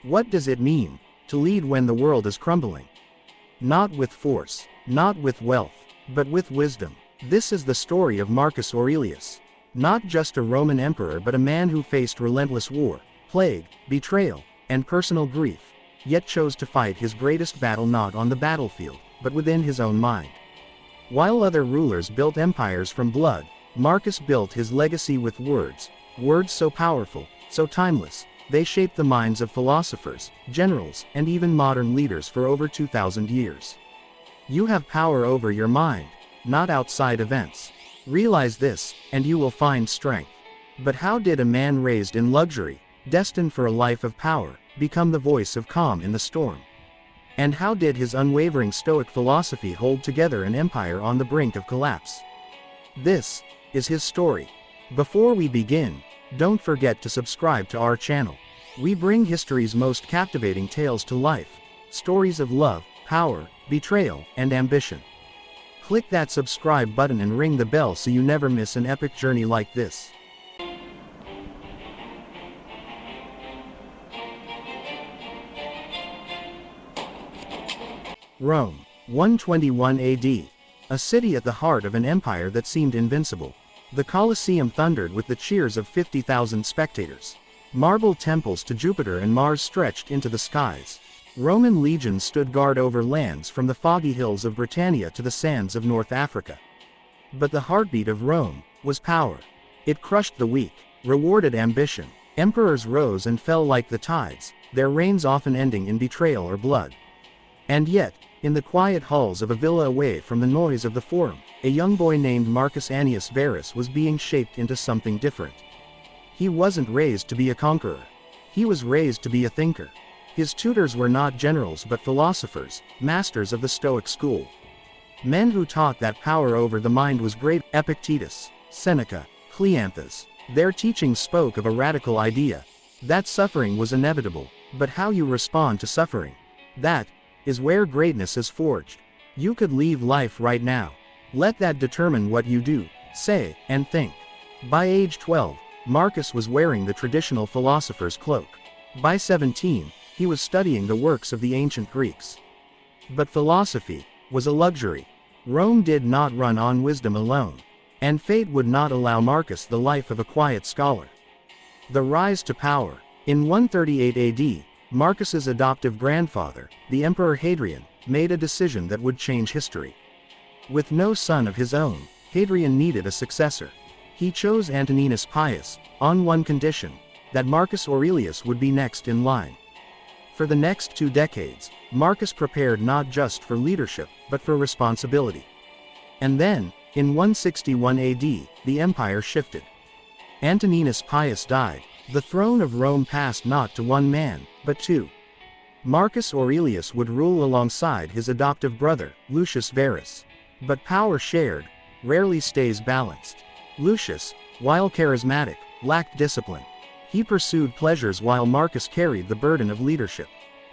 What does it mean to lead when the world is crumbling? Not with force, not with wealth, but with wisdom. This is the story of Marcus Aurelius. Not just a Roman emperor but a man who faced relentless war, plague, betrayal, and personal grief, yet chose to fight his greatest battle not on the battlefield, but within his own mind. While other rulers built empires from blood, Marcus built his legacy with words so powerful, so timeless, they shaped the minds of philosophers, generals, and even modern leaders for over 2,000 years. You have power over your mind, not outside events. Realize this, and you will find strength. But how did a man raised in luxury, destined for a life of power, become the voice of calm in the storm? And how did his unwavering Stoic philosophy hold together an empire on the brink of collapse? This is his story. Before we begin, don't forget to subscribe to our channel. We bring history's most captivating tales to life, stories of love, power, betrayal, and ambition. Click that subscribe button and ring the bell so you never miss an epic journey like this. Rome, 121 AD. A city at the heart of an empire that seemed invincible. The Colosseum thundered with the cheers of 50,000 spectators. Marble temples to Jupiter and Mars stretched into the skies. Roman legions stood guard over lands from the foggy hills of Britannia to the sands of North Africa. But the heartbeat of Rome was power. It crushed the weak, rewarded ambition. Emperors rose and fell like the tides, their reigns often ending in betrayal or blood. And yet, in the quiet halls of a villa away from the noise of the Forum, a young boy named Marcus Annius Verus was being shaped into something different. He wasn't raised to be a conqueror. He was raised to be a thinker. His tutors were not generals but philosophers, masters of the Stoic school. Men who taught that power over the mind was great. Epictetus, Seneca, Cleanthes. Their teachings spoke of a radical idea, that suffering was inevitable, but how you respond to suffering, that is where greatness is forged. You could leave life right now. Let that determine what you do, say, and think. By age 12, Marcus was wearing the traditional philosopher's cloak. By 17, he was studying the works of the ancient Greeks. But philosophy was a luxury. Rome did not run on wisdom alone, and fate would not allow Marcus the life of a quiet scholar. The rise to power. In 138 AD, Marcus's adoptive grandfather, the Emperor Hadrian, made a decision that would change history. With no son of his own, Hadrian needed a successor. He chose Antoninus Pius, on one condition, that Marcus Aurelius would be next in line. For the next 2 decades, Marcus prepared not just for leadership, but for responsibility. And then, in 161 AD, the empire shifted. Antoninus Pius died. The throne of Rome passed not to one man, but 2. Marcus Aurelius would rule alongside his adoptive brother, Lucius Verus. But power shared rarely stays balanced. Lucius, while charismatic, lacked discipline. He pursued pleasures while Marcus carried the burden of leadership.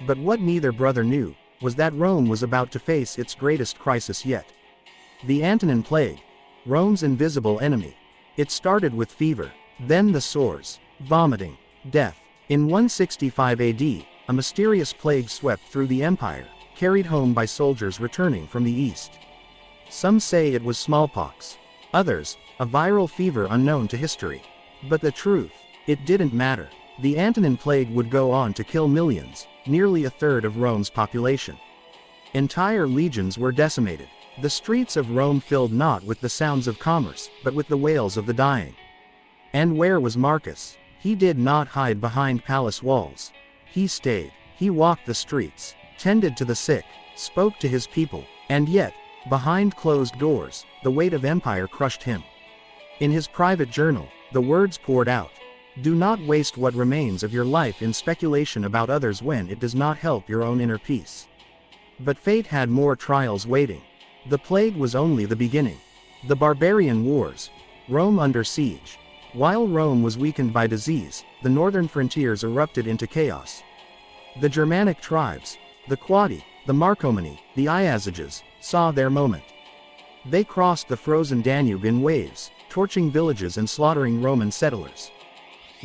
But what neither brother knew was that Rome was about to face its greatest crisis yet. The Antonine Plague, Rome's invisible enemy. It started with fever, then the sores, vomiting, death. In 165 AD, a mysterious plague swept through the empire, carried home by soldiers returning from the east. Some say it was smallpox. Others, a viral fever unknown to history. But the truth, it didn't matter. The Antonine Plague would go on to kill millions, nearly a third of Rome's population. Entire legions were decimated. The streets of Rome filled not with the sounds of commerce, but with the wails of the dying. And where was Marcus? He did not hide behind palace walls. He stayed. He walked the streets, tended to the sick, spoke to his people, and yet, behind closed doors, the weight of empire crushed him. In his private journal, the words poured out. Do not waste what remains of your life in speculation about others when it does not help your own inner peace. But fate had more trials waiting. The plague was only the beginning. The barbarian wars. Rome under siege. While Rome was weakened by disease, the northern frontiers erupted into chaos. The Germanic tribes, the Quadi, the Marcomanni, the Iazyges, saw their moment. They crossed the frozen Danube in waves, torching villages and slaughtering Roman settlers.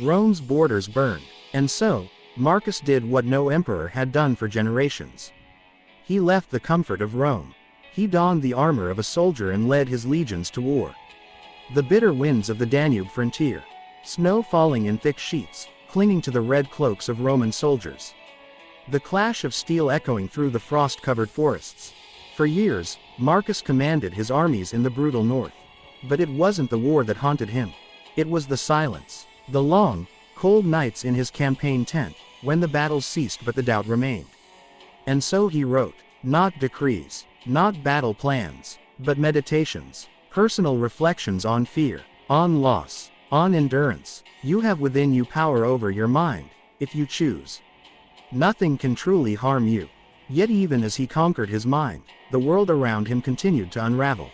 Rome's borders burned, and so, Marcus did what no emperor had done for generations. He left the comfort of Rome. He donned the armor of a soldier and led his legions to war. The bitter winds of the Danube frontier, snow falling in thick sheets, clinging to the red cloaks of Roman soldiers. The clash of steel echoing through the frost-covered forests. For years, Marcus commanded his armies in the brutal north. But it wasn't the war that haunted him. It was the silence. The long, cold nights in his campaign tent, when the battles ceased but the doubt remained. And so he wrote, not decrees, not battle plans, but meditations, personal reflections on fear, on loss, on endurance. You have within you power over your mind, if you choose. Nothing can truly harm you. Yet even as he conquered his mind, the world around him continued to unravel.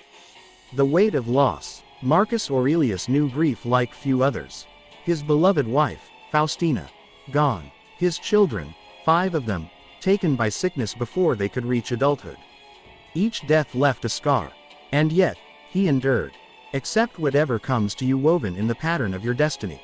The weight of loss. Marcus Aurelius knew grief like few others. His beloved wife, Faustina, gone. His children, 5 of them, taken by sickness before they could reach adulthood. Each death left a scar. And yet, he endured. Accept whatever comes to you woven in the pattern of your destiny.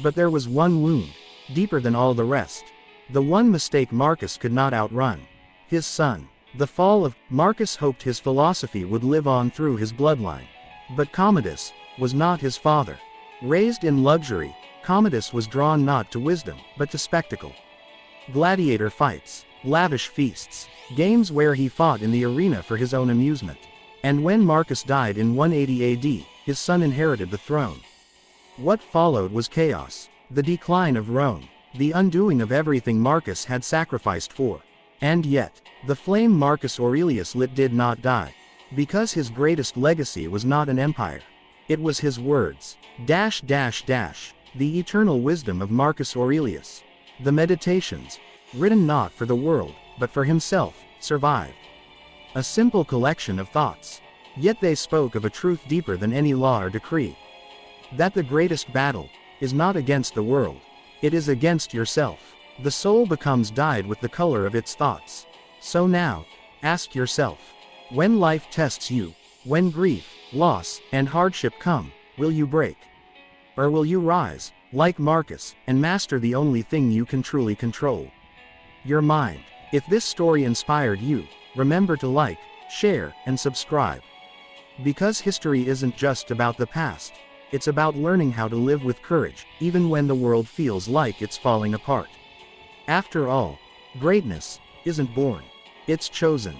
But there was one wound, deeper than all the rest. The one mistake Marcus could not outrun. His son. The fall of Marcus hoped his philosophy would live on through his bloodline. But Commodus was not his father. Raised in luxury, Commodus was drawn not to wisdom, but to spectacle. Gladiator fights, lavish feasts, games where he fought in the arena for his own amusement. And when Marcus died in 180 AD, his son inherited the throne. What followed was chaos, the decline of Rome, the undoing of everything Marcus had sacrificed for. And yet, the flame Marcus Aurelius lit did not die. Because his greatest legacy was not an empire. It was his words. The eternal wisdom of Marcus Aurelius. The meditations, written not for the world, but for himself, survived. A simple collection of thoughts. Yet they spoke of a truth deeper than any law or decree. That the greatest battle is not against the world. It is against yourself. The soul becomes dyed with the color of its thoughts. So now, ask yourself, when life tests you, when grief, loss, and hardship come, will you break? Or will you rise, like Marcus, and master the only thing you can truly control? Your mind. If this story inspired you, remember to like, share, and subscribe. Because history isn't just about the past. It's about learning how to live with courage, even when the world feels like it's falling apart. After all, greatness isn't born. It's chosen.